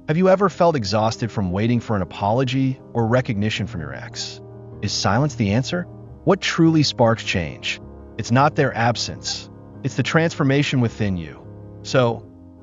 Have you ever felt exhausted from waiting for an apology or recognition from your ex? Is silence the answer? What truly sparks change? It's not their absence. It's the transformation within you. So,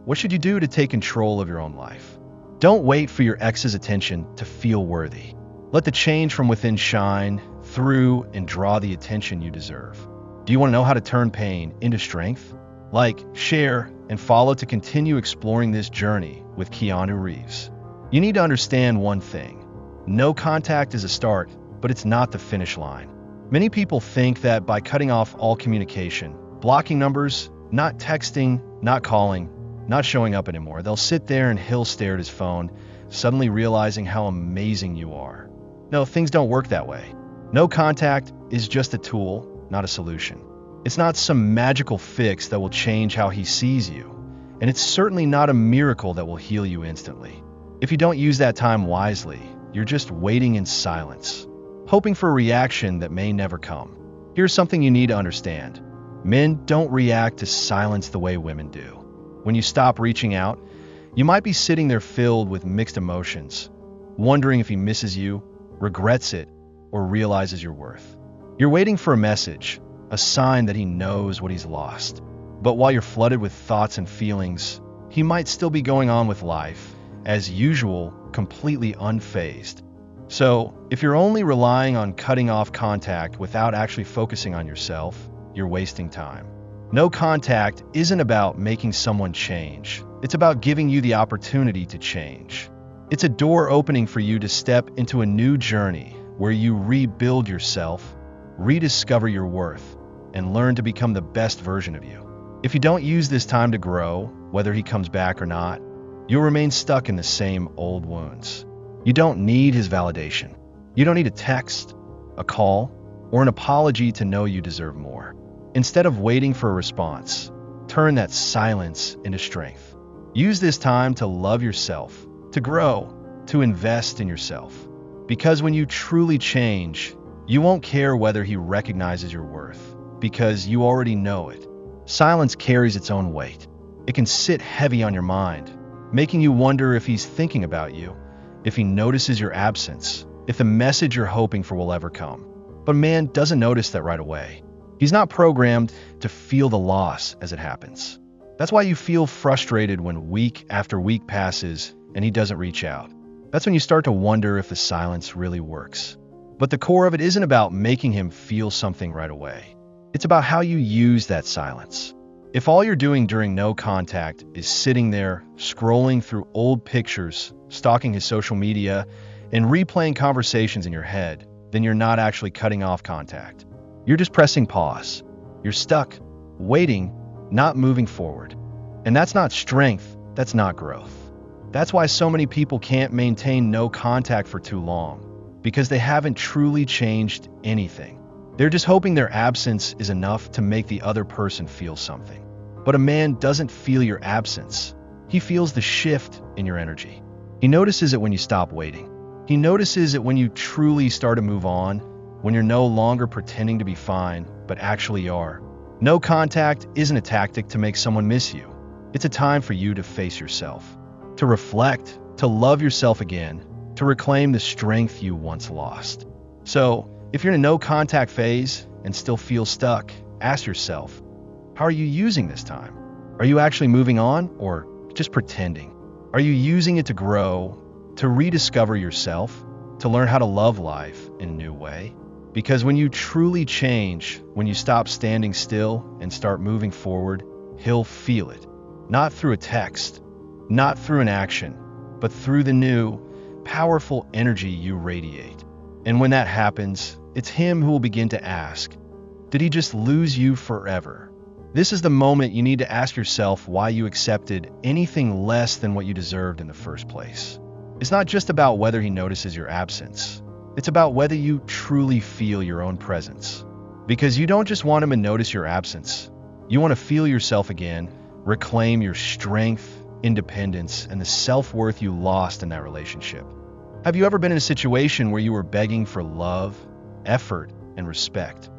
what should you do to take control of your own life? Don't wait for your ex's attention to feel worthy. Let the change from within shine through and draw the attention you deserve. Do you want to know how to turn pain into strength? Like, share, and follow to continue exploring this journey with Keanu Reeves. You need to understand one thing. No contact is a start, but it's not the finish line. Many people think that by cutting off all communication, blocking numbers, not texting, not calling, not showing up anymore, they'll sit there and he'll stare at his phone, suddenly realizing how amazing you are. No, things don't work that way. No contact is just a tool, not a solution. It's not some magical fix that will change how he sees you, and it's certainly not a miracle that will heal you instantly. If you don't use that time wisely, you're just waiting in silence, hoping for a reaction that may never come. Here's something you need to understand. Men don't react to silence the way women do. When you stop reaching out, you might be sitting there filled with mixed emotions, wondering if he misses you, regrets it, or realizes your worth. You're waiting for a message, a sign that he knows what he's lost. But while you're flooded with thoughts and feelings, he might still be going on with life, as usual, completely unfazed. So, if you're only relying on cutting off contact without actually focusing on yourself, you're wasting time. No contact isn't about making someone change. It's about giving you the opportunity to change. It's a door opening for you to step into a new journey where you rebuild yourself, rediscover your worth, and learn to become the best version of you. If you don't use this time to grow, whether he comes back or not, you'll remain stuck in the same old wounds. You don't need his validation. You don't need a text, a call, or an apology to know you deserve more. Instead of waiting for a response, turn that silence into strength. Use this time to love yourself, to grow, to invest in yourself. Because when you truly change, you won't care whether he recognizes your worth, because you already know it. Silence carries its own weight. It can sit heavy on your mind, making you wonder if he's thinking about you, if he notices your absence, if the message you're hoping for will ever come. But man doesn't notice that right away. He's not programmed to feel the loss as it happens. That's why you feel frustrated when week after week passes and he doesn't reach out. That's when you start to wonder if the silence really works. But the core of it isn't about making him feel something right away. It's about how you use that silence. If all you're doing during no contact is sitting there, scrolling through old pictures, stalking his social media, and replaying conversations in your head, then you're not actually cutting off contact. You're just pressing pause. You're stuck, waiting, not moving forward. And that's not strength, that's not growth. That's why so many people can't maintain no contact for too long, because they haven't truly changed anything. They're just hoping their absence is enough to make the other person feel something. But a man doesn't feel your absence. He feels the shift in your energy. He notices it when you stop waiting. He notices it when you truly start to move on, when you're no longer pretending to be fine, but actually are. No contact isn't a tactic to make someone miss you. It's a time for you to face yourself, to reflect, to love yourself again, to reclaim the strength you once lost. So, if you're in a no-contact phase and still feel stuck, ask yourself, how are you using this time? Are you actually moving on or just pretending? Are you using it to grow, to rediscover yourself, to learn how to love life in a new way? Because when you truly change, when you stop standing still and start moving forward, he'll feel it. Not through a text, not through an action, but through the new, powerful energy you radiate. And when that happens, it's him who will begin to ask, did he just lose you forever? This is the moment you need to ask yourself why you accepted anything less than what you deserved in the first place. It's not just about whether he notices your absence. It's about whether you truly feel your own presence. Because you don't just want him to notice your absence. You want to feel yourself again, reclaim your strength, independence, and the self-worth you lost in that relationship. Have you ever been in a situation where you were begging for love, effort, and respect?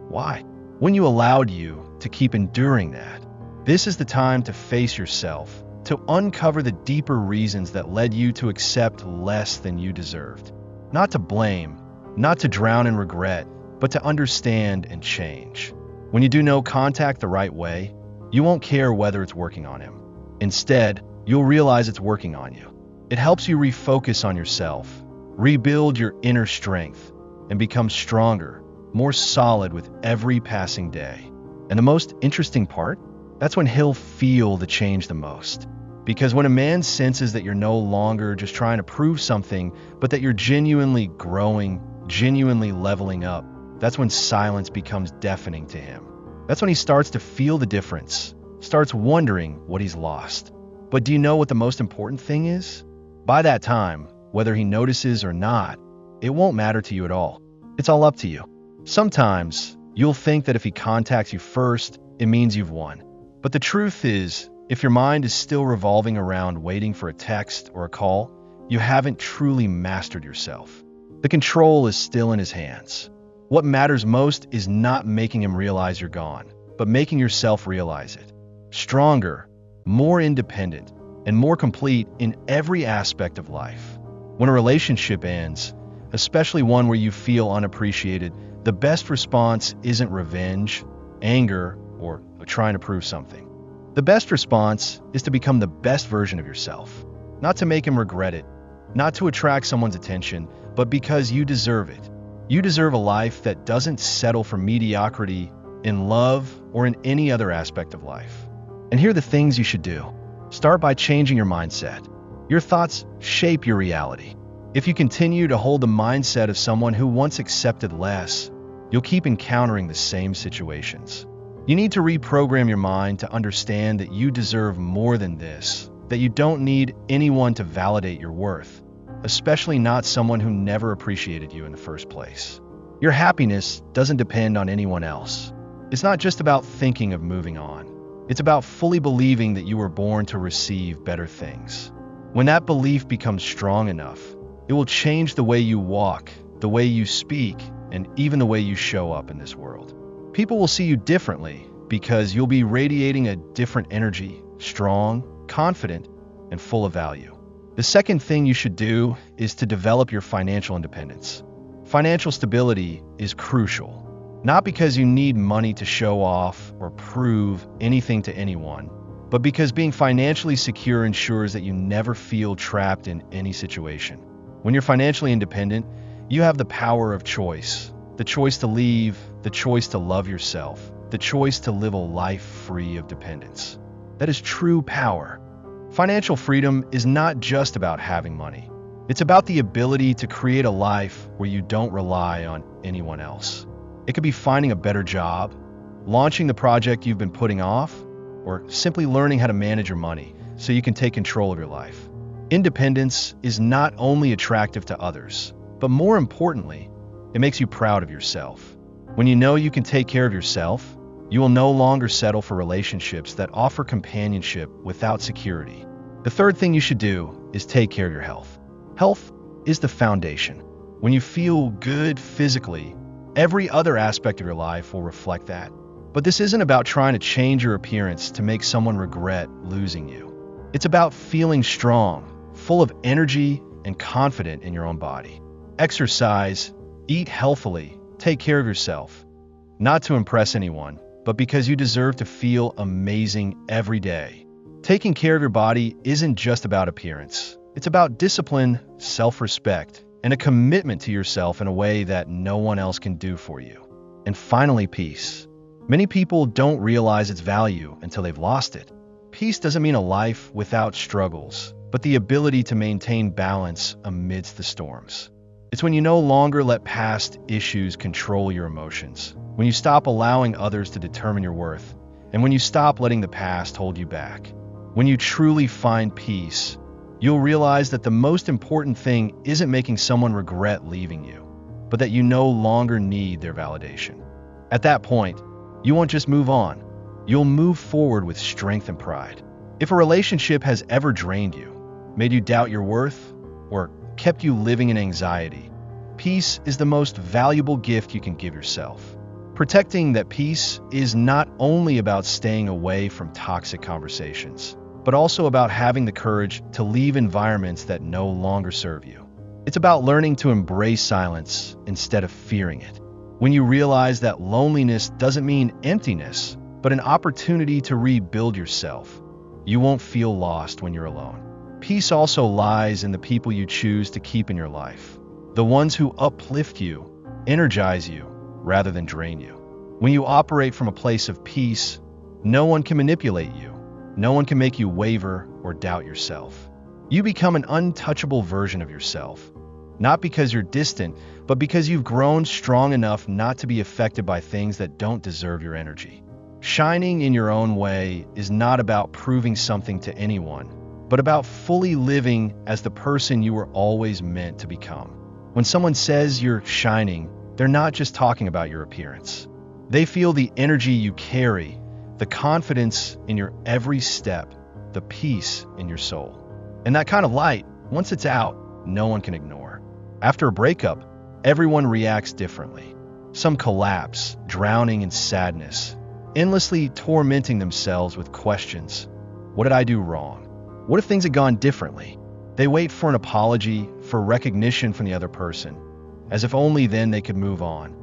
Why? When you allowed you to keep enduring that, this is the time to face yourself, to uncover the deeper reasons that led you to accept less than you deserved. Not to blame, not to drown in regret, but to understand and change. When you do no contact the right way, you won't care whether it's working on him. Instead, you'll realize it's working on you. It helps you refocus on yourself, rebuild your inner strength, and become stronger, more solid with every passing day. And the most interesting part? That's when he'll feel the change the most. Because when a man senses that you're no longer just trying to prove something, but that you're genuinely growing, genuinely leveling up, that's when silence becomes deafening to him. That's when he starts to feel the difference, starts wondering what he's lost. But do you know what the most important thing is? By that time, whether he notices or not, it won't matter to you at all. It's all up to you. Sometimes, you'll think that if he contacts you first, it means you've won. But the truth is, if your mind is still revolving around waiting for a text or a call, you haven't truly mastered yourself. The control is still in his hands. What matters most is not making him realize you're gone, but making yourself realize it. Stronger, more independent, and more complete in every aspect of life. When a relationship ends, especially one where you feel unappreciated, the best response isn't revenge, anger, or trying to prove something. The best response is to become the best version of yourself. Not to make him regret it, not to attract someone's attention, but because you deserve it. You deserve a life that doesn't settle for mediocrity in love or in any other aspect of life. And here are the things you should do. Start by changing your mindset. Your thoughts shape your reality. If you continue to hold the mindset of someone who once accepted less, you'll keep encountering the same situations. You need to reprogram your mind to understand that you deserve more than this, that you don't need anyone to validate your worth, especially not someone who never appreciated you in the first place. Your happiness doesn't depend on anyone else. It's not just about thinking of moving on. It's about fully believing that you were born to receive better things. When that belief becomes strong enough, it will change the way you walk, the way you speak, and even the way you show up in this world. People will see you differently because you'll be radiating a different energy, strong, confident, and full of value. The second thing you should do is to develop your financial independence. Financial stability is crucial, not because you need money to show off or prove anything to anyone, but because being financially secure ensures that you never feel trapped in any situation. When you're financially independent, you have the power of choice. The choice to leave, the choice to love yourself, the choice to live a life free of dependence. That is true power. Financial freedom is not just about having money. It's about the ability to create a life where you don't rely on anyone else. It could be finding a better job, launching the project you've been putting off, or simply learning how to manage your money so you can take control of your life. Independence is not only attractive to others, but more importantly, it makes you proud of yourself. When you know you can take care of yourself, you will no longer settle for relationships that offer companionship without security. The third thing you should do is take care of your health. Health is the foundation. When you feel good physically, every other aspect of your life will reflect that. But this isn't about trying to change your appearance to make someone regret losing you. It's about feeling strong, full of energy, and confident in your own body. Exercise, eat healthily, take care of yourself. Not to impress anyone, but because you deserve to feel amazing every day. Taking care of your body isn't just about appearance. It's about discipline, self-respect, and a commitment to yourself in a way that no one else can do for you. And finally, peace. Many people don't realize its value until they've lost it. Peace doesn't mean a life without struggles, but the ability to maintain balance amidst the storms. It's when you no longer let past issues control your emotions, when you stop allowing others to determine your worth, and when you stop letting the past hold you back. When you truly find peace, you'll realize that the most important thing isn't making someone regret leaving you, but that you no longer need their validation. At that point, you won't just move on, you'll move forward with strength and pride. If a relationship has ever drained you, made you doubt your worth, or kept you living in anxiety, peace is the most valuable gift you can give yourself. Protecting that peace is not only about staying away from toxic conversations. but also about having the courage to leave environments that no longer serve you. It's about learning to embrace silence instead of fearing it. When you realize that loneliness doesn't mean emptiness, but an opportunity to rebuild yourself, you won't feel lost when you're alone. Peace also lies in the people you choose to keep in your life, the ones who uplift you, energize you, rather than drain you. When you operate from a place of peace, no one can manipulate you. No one can make you waver or doubt yourself. You become an untouchable version of yourself, not because you're distant, but because you've grown strong enough not to be affected by things that don't deserve your energy. Shining in your own way is not about proving something to anyone, but about fully living as the person you were always meant to become. When someone says you're shining, they're not just talking about your appearance. They feel the energy you carry, the confidence in your every step, the peace in your soul. And that kind of light, once it's out, no one can ignore. After a breakup, everyone reacts differently. Some collapse, drowning in sadness, endlessly tormenting themselves with questions. What did I do wrong? What if things had gone differently? They wait for an apology, for recognition from the other person, as if only then they could move on.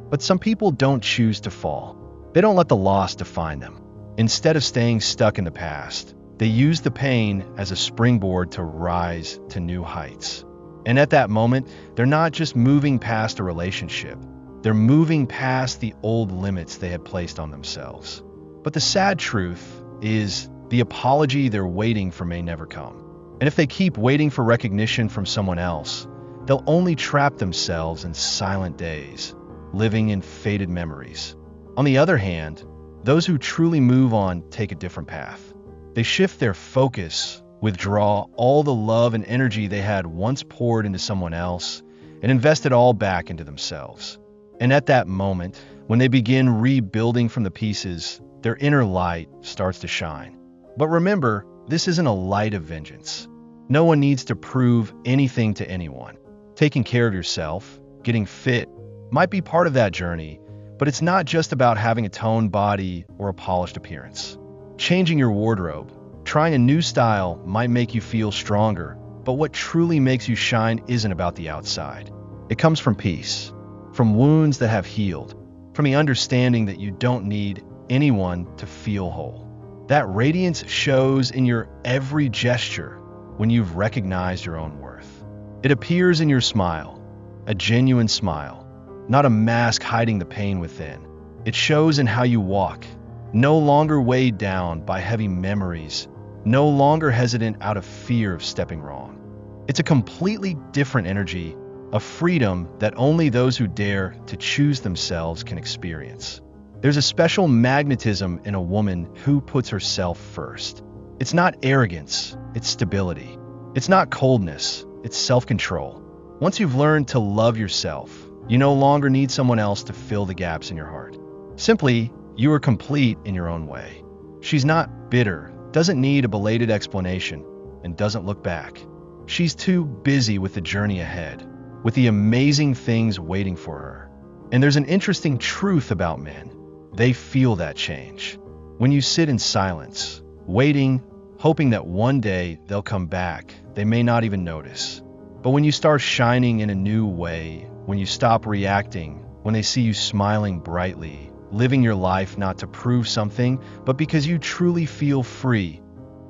But some people don't choose to fall. They don't let the loss define them. Instead of staying stuck in the past, they use the pain as a springboard to rise to new heights. And at that moment, they're not just moving past a relationship. They're moving past the old limits they had placed on themselves. But the sad truth is, the apology they're waiting for may never come. And if they keep waiting for recognition from someone else, they'll only trap themselves in silent days, living in faded memories. On the other hand, those who truly move on take a different path. They shift their focus, withdraw all the love and energy they had once poured into someone else, and invest it all back into themselves. And at that moment, when they begin rebuilding from the pieces, their inner light starts to shine. But remember, this isn't a light of vengeance. No one needs to prove anything to anyone. Taking care of yourself, getting fit, might be part of that journey, but it's not just about having a toned body or a polished appearance. Changing your wardrobe, trying a new style might make you feel stronger, but what truly makes you shine isn't about the outside. It comes from peace, from wounds that have healed, from the understanding that you don't need anyone to feel whole. That radiance shows in your every gesture when you've recognized your own worth. It appears in your smile, a genuine smile, not a mask hiding the pain within. It shows in how you walk, no longer weighed down by heavy memories, no longer hesitant out of fear of stepping wrong. It's a completely different energy, a freedom that only those who dare to choose themselves can experience. There's a special magnetism in a woman who puts herself first. It's not arrogance, it's stability. It's not coldness, it's self-control. Once you've learned to love yourself, you no longer need someone else to fill the gaps in your heart. Simply, you are complete in your own way. She's not bitter, doesn't need a belated explanation, and doesn't look back. She's too busy with the journey ahead, with the amazing things waiting for her. And there's an interesting truth about men. They feel that change. When you sit in silence, waiting, hoping that one day they'll come back, they may not even notice. But when you start shining in a new way, when you stop reacting, when they see you smiling brightly, living your life not to prove something, but because you truly feel free,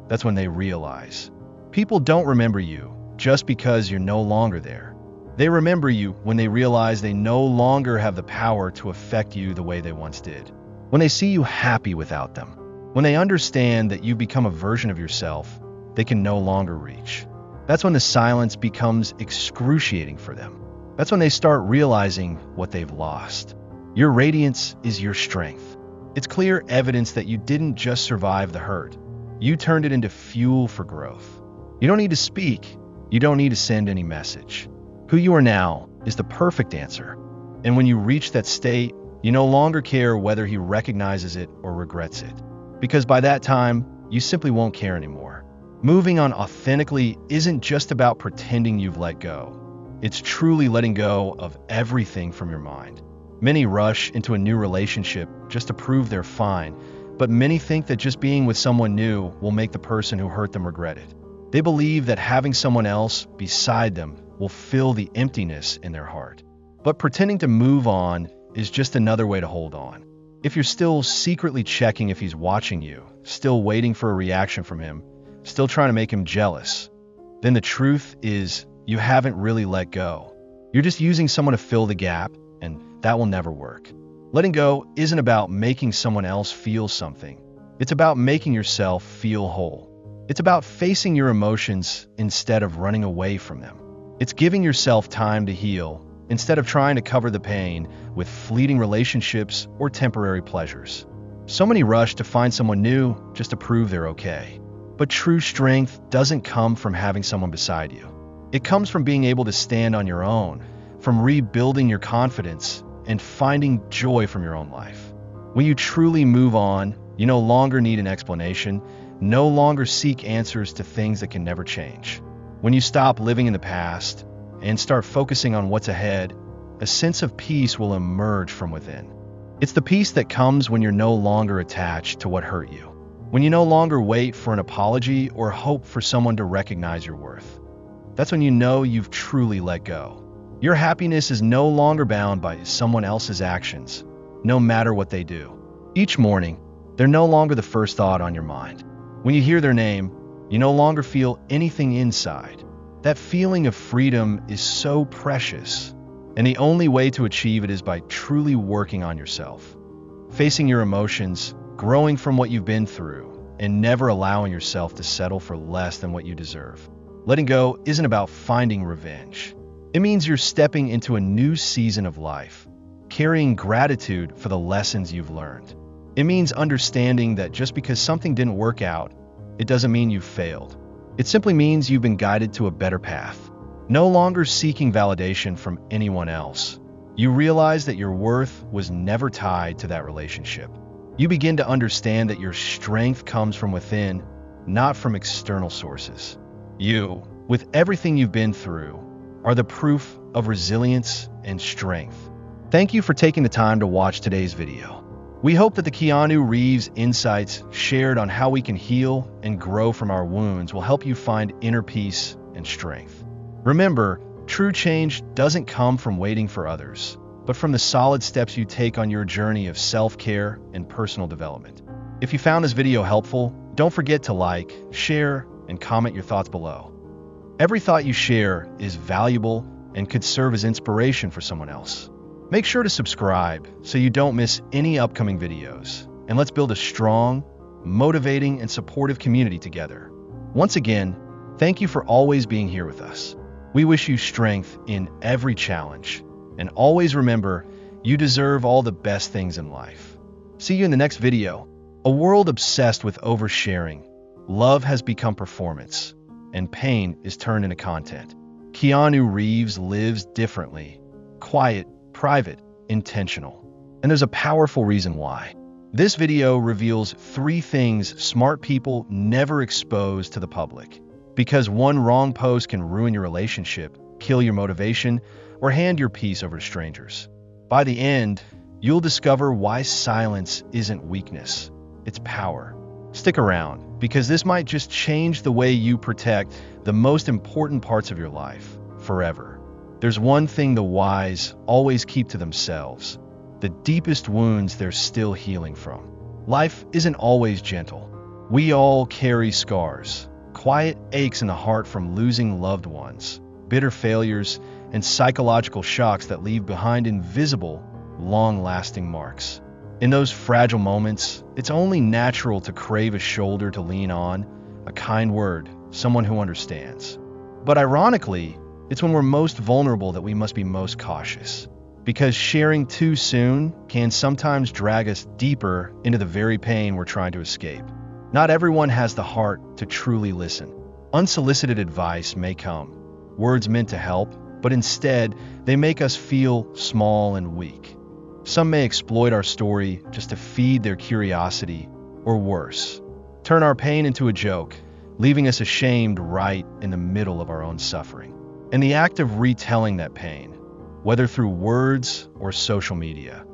that's when they realize. People don't remember you just because you're no longer there. They remember you when they realize they no longer have the power to affect you the way they once did. When they see you happy without them. When they understand that you've become a version of yourself they can no longer reach. That's when the silence becomes excruciating for them. That's when they start realizing what they've lost. Your radiance is your strength. It's clear evidence that you didn't just survive the hurt. You turned it into fuel for growth. You don't need to speak. You don't need to send any message. Who you are now is the perfect answer. And when you reach that state, you no longer care whether he recognizes it or regrets it. Because by that time, you simply won't care anymore. Moving on authentically isn't just about pretending you've let go. It's truly letting go of everything from your mind. Many rush into a new relationship just to prove they're fine, But many think that just being with someone new will make the person who hurt them regret it. They believe that having someone else beside them will fill the emptiness in their heart. But pretending to move on is just another way to hold on. If you're still secretly checking if he's watching you, still waiting for a reaction from him, still trying to make him jealous, then the truth is you haven't really let go. You're just using someone to fill the gap, and that will never work. Letting go isn't about making someone else feel something. It's about making yourself feel whole. It's about facing your emotions instead of running away from them. It's giving yourself time to heal instead of trying to cover the pain with fleeting relationships or temporary pleasures. So many rush to find someone new just to prove they're okay. But true strength doesn't come from having someone beside you. It comes from being able to stand on your own, from rebuilding your confidence and finding joy from your own life. When you truly move on, you no longer need an explanation, no longer seek answers to things that can never change. When you stop living in the past and start focusing on what's ahead, a sense of peace will emerge from within. It's the peace that comes when you're no longer attached to what hurt you, when you no longer wait for an apology or hope for someone to recognize your worth. That's when you know you've truly let go. Your happiness is no longer bound by someone else's actions, no matter what they do. Each morning, they're no longer the first thought on your mind. When you hear their name, you no longer feel anything inside. That feeling of freedom is so precious, and the only way to achieve it is by truly working on yourself, facing your emotions, growing from what you've been through, and never allowing yourself to settle for less than what you deserve. Letting go isn't about finding revenge. It means you're stepping into a new season of life, carrying gratitude for the lessons you've learned. It means understanding that just because something didn't work out, it doesn't mean you've failed. It simply means you've been guided to a better path. No longer seeking validation from anyone else. You realize that your worth was never tied to that relationship. You begin to understand that your strength comes from within, not from external sources. You, with everything you've been through, are the proof of resilience and strength. Thank you for taking the time to watch today's video. We hope that the Keanu Reeves insights shared on how we can heal and grow from our wounds will help you find inner peace and strength. Remember, true change doesn't come from waiting for others, but from the solid steps you take on your journey of self-care and personal development. If you found this video helpful, don't forget to like, share, and comment your thoughts below. Every thought you share is valuable and could serve as inspiration for someone else. Make sure to subscribe so you don't miss any upcoming videos, and let's build a strong, motivating, and supportive community together. Once again, thank you for always being here with us. We wish you strength in every challenge, and always remember, you deserve all the best things in life. See you in the next video. A world obsessed with oversharing, love has become performance, and pain is turned into content. Keanu Reeves lives differently, quiet, private, intentional. And there's a powerful reason why. This video reveals 3 things smart people never expose to the public. Because one wrong post can ruin your relationship, kill your motivation, or hand your peace over to strangers. By the end, you'll discover why silence isn't weakness, it's power. Stick around, because this might just change the way you protect the most important parts of your life forever. There's one thing the wise always keep to themselves: the deepest wounds they're still healing from. Life isn't always gentle. We all carry scars, quiet aches in the heart from losing loved ones, bitter failures, and psychological shocks that leave behind invisible, long-lasting marks. In those fragile moments, it's only natural to crave a shoulder to lean on, a kind word, someone who understands. But ironically, it's when we're most vulnerable that we must be most cautious, because sharing too soon can sometimes drag us deeper into the very pain we're trying to escape. Not everyone has the heart to truly listen. Unsolicited advice may come, words meant to help, but instead, they make us feel small and weak. Some may exploit our story just to feed their curiosity, or worse, turn our pain into a joke, leaving us ashamed right in the middle of our own suffering. And the act of retelling that pain, whether through words or social media,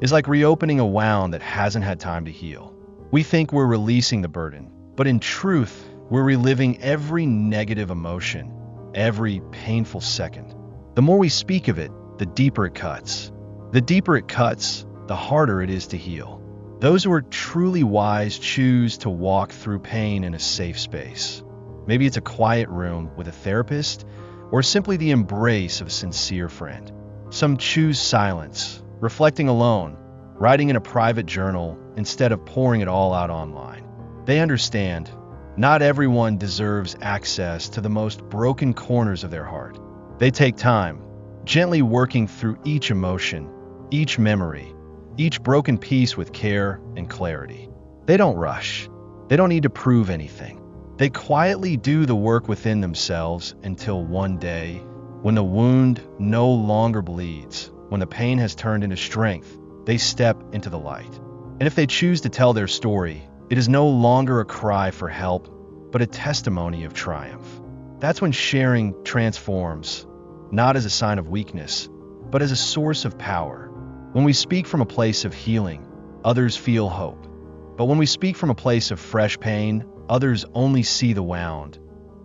is like reopening a wound that hasn't had time to heal. We think we're releasing the burden, but in truth, we're reliving every negative emotion, every painful second. The more we speak of it, the deeper it cuts. The deeper it cuts, the harder it is to heal. Those who are truly wise choose to walk through pain in a safe space. Maybe it's a quiet room with a therapist, or simply the embrace of a sincere friend. Some choose silence, reflecting alone, writing in a private journal instead of pouring it all out online. They understand not everyone deserves access to the most broken corners of their heart. They take time, gently working through each emotion, each memory, each broken piece with care and clarity. They don't rush. They don't need to prove anything. They quietly do the work within themselves until one day, when the wound no longer bleeds, when the pain has turned into strength, they step into the light. And if they choose to tell their story, it is no longer a cry for help, but a testimony of triumph. That's when sharing transforms, not as a sign of weakness, but as a source of power. When we speak from a place of healing, others feel hope. But when we speak from a place of fresh pain, others only see the wound.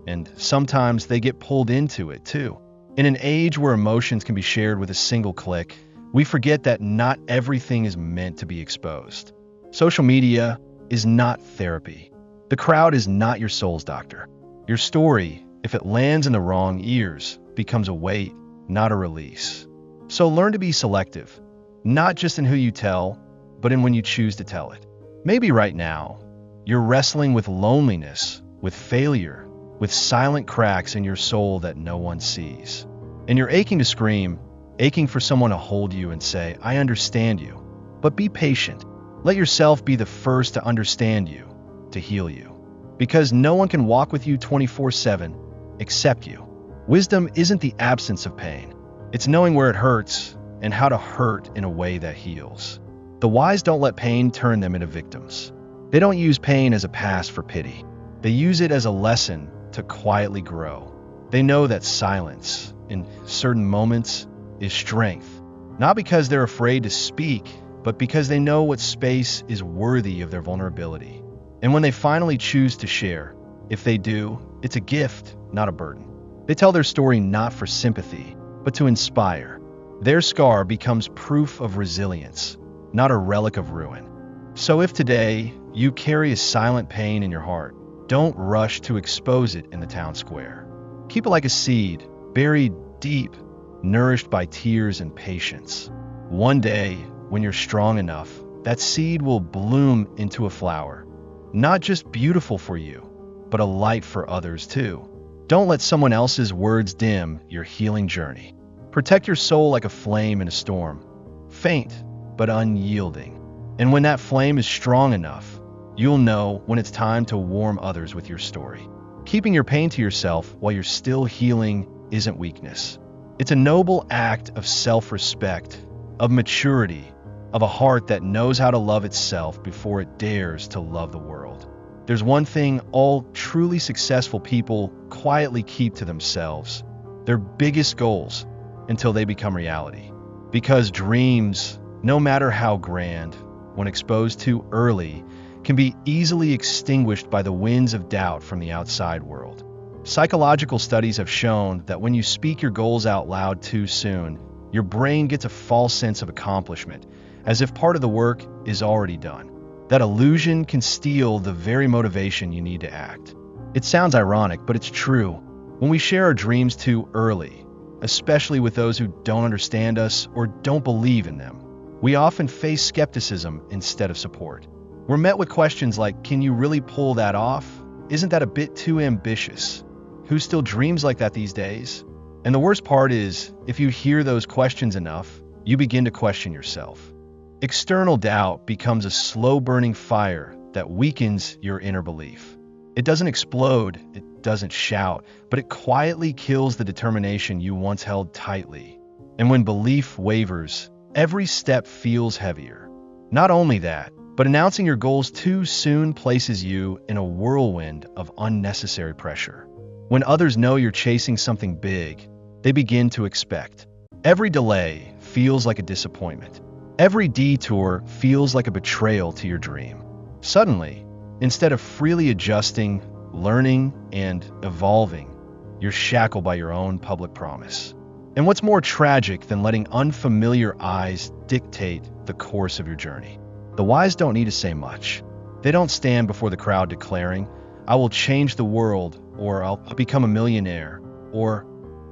And sometimes they get pulled into it too. In an age where emotions can be shared with a single click, we forget that not everything is meant to be exposed. Social media is not therapy. The crowd is not your soul's doctor. Your story, if it lands in the wrong ears, becomes a weight, not a release. So learn to be selective, not just in who you tell, but in when you choose to tell it. Maybe right now, you're wrestling with loneliness, with failure, with silent cracks in your soul that no one sees. And you're aching to scream, aching for someone to hold you and say, I understand you. But be patient. Let yourself be the first to understand you, to heal you. Because no one can walk with you 24/7 except you. Wisdom isn't the absence of pain. It's knowing where it hurts and how to hurt in a way that heals. The wise don't let pain turn them into victims. They don't use pain as a pass for pity. They use it as a lesson to quietly grow. They know that silence, in certain moments, is strength. Not because they're afraid to speak, but because they know what space is worthy of their vulnerability. And when they finally choose to share, if they do, it's a gift, not a burden. They tell their story not for sympathy, but to inspire. Their scar becomes proof of resilience, not a relic of ruin. So if today you carry a silent pain in your heart, don't rush to expose it in the town square. Keep it like a seed, buried deep, nourished by tears and patience. One day, when you're strong enough, that seed will bloom into a flower. Not just beautiful for you, but a light for others too. Don't let someone else's words dim your healing journey. Protect your soul like a flame in a storm, faint but unyielding. And when that flame is strong enough, you'll know when it's time to warm others with your story. Keeping your pain to yourself while you're still healing isn't weakness. It's a noble act of self-respect, of maturity, of a heart that knows how to love itself before it dares to love the world. There's one thing all truly successful people quietly keep to themselves: their biggest goals, until they become reality. Because dreams, no matter how grand, when exposed too early, can be easily extinguished by the winds of doubt from the outside world. Psychological studies have shown that when you speak your goals out loud too soon, your brain gets a false sense of accomplishment, as if part of the work is already done. That illusion can steal the very motivation you need to act. It sounds ironic, but it's true. When we share our dreams too early, especially with those who don't understand us or don't believe in them, we often face skepticism instead of support. We're met with questions like, can you really pull that off? Isn't that a bit too ambitious? Who still dreams like that these days? And the worst part is, if you hear those questions enough, you begin to question yourself. External doubt becomes a slow-burning fire that weakens your inner belief. It doesn't explode, it doesn't shout, but it quietly kills the determination you once held tightly. And when belief wavers, every step feels heavier. Not only that, but announcing your goals too soon places you in a whirlwind of unnecessary pressure. When others know you're chasing something big, they begin to expect. Every delay feels like a disappointment. Every detour feels like a betrayal to your dream. Suddenly, instead of freely adjusting, learning, and evolving, you're shackled by your own public promise. And what's more tragic than letting unfamiliar eyes dictate the course of your journey? The wise don't need to say much. They don't stand before the crowd declaring, "I will change the world," or "I'll become a millionaire," or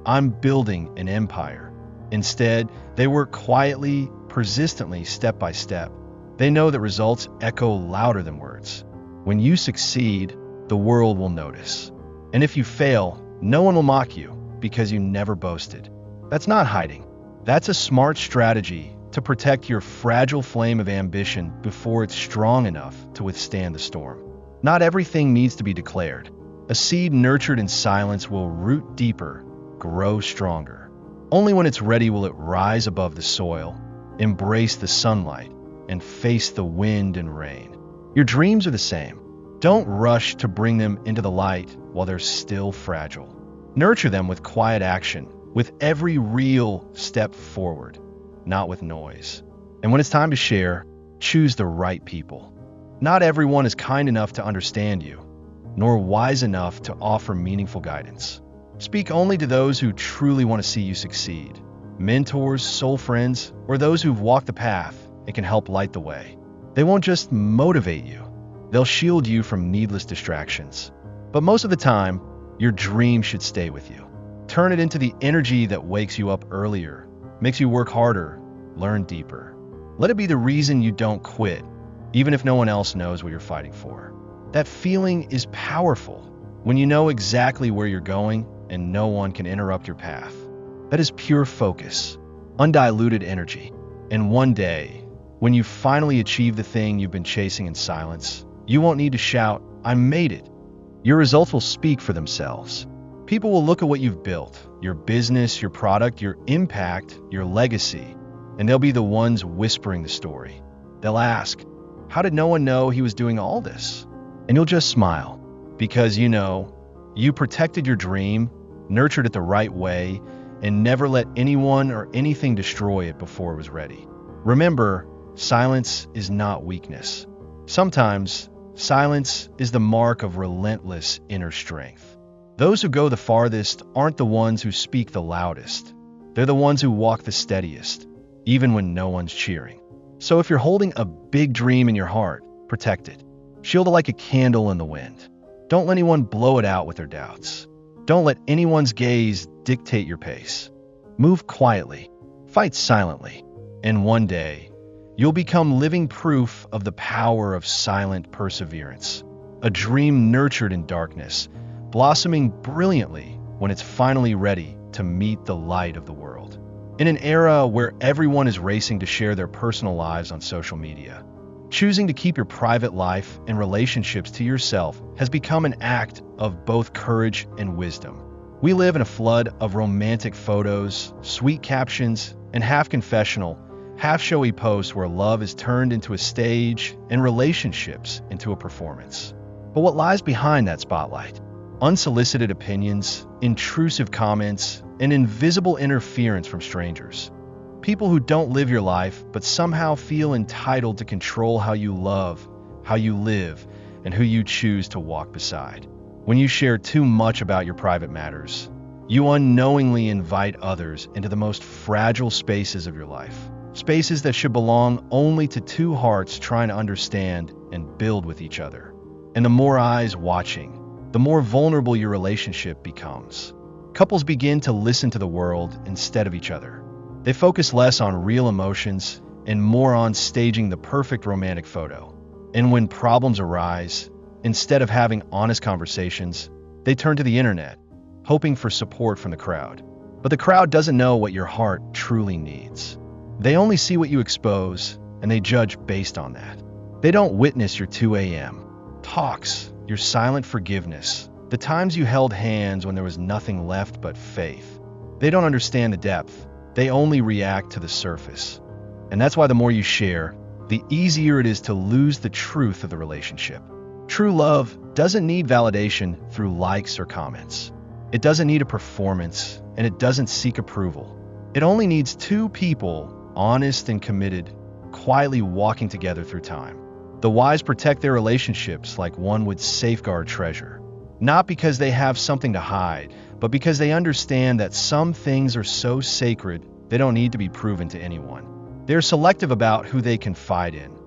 "I'm building an empire." Instead, they work quietly, persistently, step by step. They know that results echo louder than words. When you succeed, the world will notice. And if you fail, no one will mock you because you never boasted. That's not hiding. That's a smart strategy to protect your fragile flame of ambition before it's strong enough to withstand the storm. Not everything needs to be declared. A seed nurtured in silence will root deeper, grow stronger. Only when it's ready will it rise above the soil, embrace the sunlight, and face the wind and rain. Your dreams are the same. Don't rush to bring them into the light while they're still fragile. Nurture them with quiet action, with every real step forward, not with noise. And when it's time to share, choose the right people. Not everyone is kind enough to understand you, nor wise enough to offer meaningful guidance. Speak only to those who truly want to see you succeed. Mentors, soul friends, or those who've walked the path and can help light the way. They won't just motivate you, they'll shield you from needless distractions. But most of the time, your dream should stay with you. Turn it into the energy that wakes you up earlier, makes you work harder, learn deeper. Let it be the reason you don't quit, even if no one else knows what you're fighting for. That feeling is powerful when you know exactly where you're going and no one can interrupt your path. That is pure focus, undiluted energy. And one day, when you finally achieve the thing you've been chasing in silence, you won't need to shout, "I made it." Your results will speak for themselves. People will look at what you've built, your business, your product, your impact, your legacy, and they'll be the ones whispering the story. They'll ask, "How did no one know he was doing all this?" And you'll just smile, because you know, you protected your dream, nurtured it the right way, and never let anyone or anything destroy it before it was ready. Remember, silence is not weakness. Sometimes, silence is the mark of relentless inner strength. Those who go the farthest aren't the ones who speak the loudest. They're the ones who walk the steadiest, even when no one's cheering. So if you're holding a big dream in your heart, protect it. Shield it like a candle in the wind. Don't let anyone blow it out with their doubts. Don't let anyone's gaze dictate your pace. Move quietly, fight silently, and one day, you'll become living proof of the power of silent perseverance. A dream nurtured in darkness, blossoming brilliantly when it's finally ready to meet the light of the world. In an era where everyone is racing to share their personal lives on social media, choosing to keep your private life and relationships to yourself has become an act of both courage and wisdom. We live in a flood of romantic photos, sweet captions, and half-confessional, half-showy posts where love is turned into a stage and relationships into a performance. But what lies behind that spotlight? Unsolicited opinions, intrusive comments, and invisible interference from strangers. People who don't live your life but somehow feel entitled to control how you love, how you live, and who you choose to walk beside. When you share too much about your private matters, you unknowingly invite others into the most fragile spaces of your life. Spaces that should belong only to two hearts trying to understand and build with each other. And the more eyes watching, the more vulnerable your relationship becomes. Couples begin to listen to the world instead of each other. They focus less on real emotions and more on staging the perfect romantic photo. And when problems arise, instead of having honest conversations, they turn to the internet, hoping for support from the crowd. But the crowd doesn't know what your heart truly needs. They only see what you expose, and they judge based on that. They don't witness your 2 a.m. talks, your silent forgiveness, the times you held hands when there was nothing left but faith. They don't understand the depth. They only react to the surface. And that's why the more you share, the easier it is to lose the truth of the relationship. True love doesn't need validation through likes or comments. It doesn't need a performance, and it doesn't seek approval. It only needs two people, honest and committed, quietly walking together through time. The wise protect their relationships like one would safeguard treasure. Not because they have something to hide, but because they understand that some things are so sacred they don't need to be proven to anyone. They're selective about who they confide in.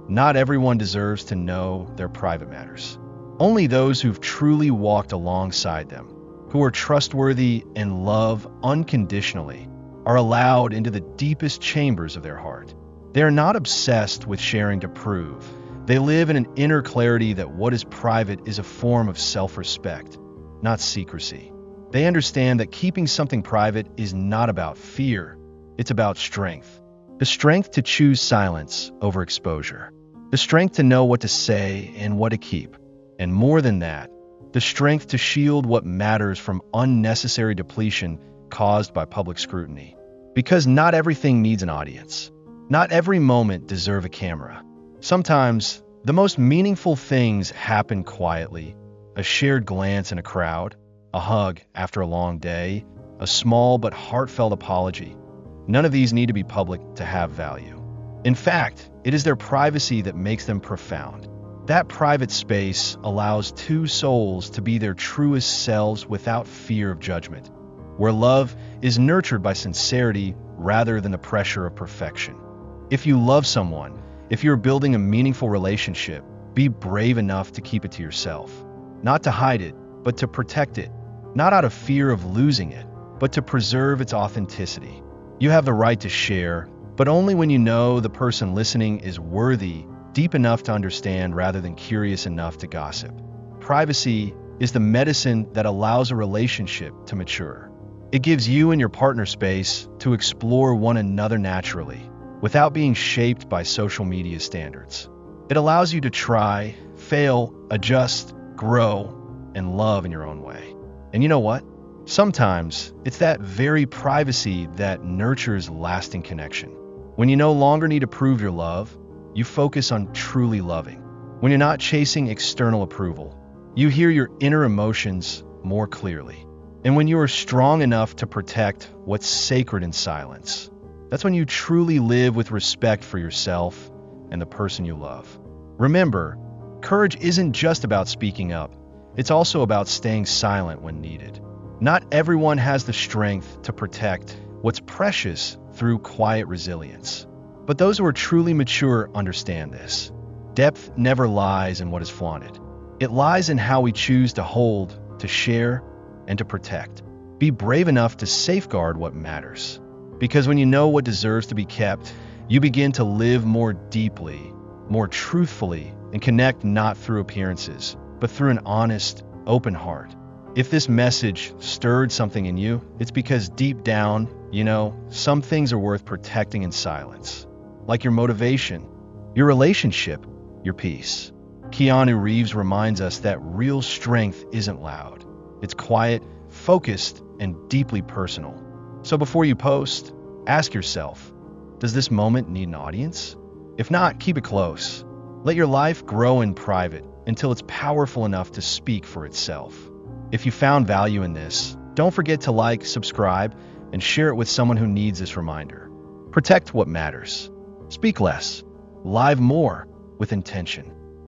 Not everyone deserves to know their private matters. Only those who've truly walked alongside them, who are trustworthy and love unconditionally, are allowed into the deepest chambers of their heart. They are not obsessed with sharing to prove. They live in an inner clarity that what is private is a form of self-respect, not secrecy. They understand that keeping something private is not about fear, it's about strength. The strength to choose silence over exposure. The strength to know what to say and what to keep. And more than that, the strength to shield what matters from unnecessary depletion caused by public scrutiny. Because not everything needs an audience. Not every moment deserves a camera. Sometimes, the most meaningful things happen quietly. A shared glance in a crowd, a hug after a long day, a small but heartfelt apology. None of these need to be public to have value. In fact, it is their privacy that makes them profound. That private space allows two souls to be their truest selves without fear of judgment, where love is nurtured by sincerity rather than the pressure of perfection. If you love someone, if you're building a meaningful relationship, be brave enough to keep it to yourself. Not to hide it, but to protect it. Not out of fear of losing it, but to preserve its authenticity. You have the right to share, but only when you know the person listening is worthy, deep enough to understand rather than curious enough to gossip. Privacy is the medicine that allows a relationship to mature. It gives you and your partner space to explore one another naturally, without being shaped by social media standards. It allows you to try, fail, adjust, grow, and love in your own way. And you know what? Sometimes it's that very privacy that nurtures lasting connection. When you no longer need to prove your love, you focus on truly loving. When you're not chasing external approval, you hear your inner emotions more clearly. And when you are strong enough to protect what's sacred in silence, that's when you truly live with respect for yourself and the person you love. Remember, courage isn't just about speaking up. It's also about staying silent when needed. Not everyone has the strength to protect what's precious through quiet resilience. But those who are truly mature understand this. Depth never lies in what is flaunted. It lies in how we choose to hold, to share, and to protect. Be brave enough to safeguard what matters. Because when you know what deserves to be kept, you begin to live more deeply, more truthfully, and connect not through appearances, but through an honest, open heart. If this message stirred something in you, it's because deep down, some things are worth protecting in silence. Like your motivation, your relationship, your peace. Keanu Reeves reminds us that real strength isn't loud. It's quiet, focused, and deeply personal. So before you post, ask yourself, does this moment need an audience? If not, keep it close. Let your life grow in private until it's powerful enough to speak for itself. If you found value in this, don't forget to like, subscribe, and share it with someone who needs this reminder. Protect what matters. Speak less. Live more with intention.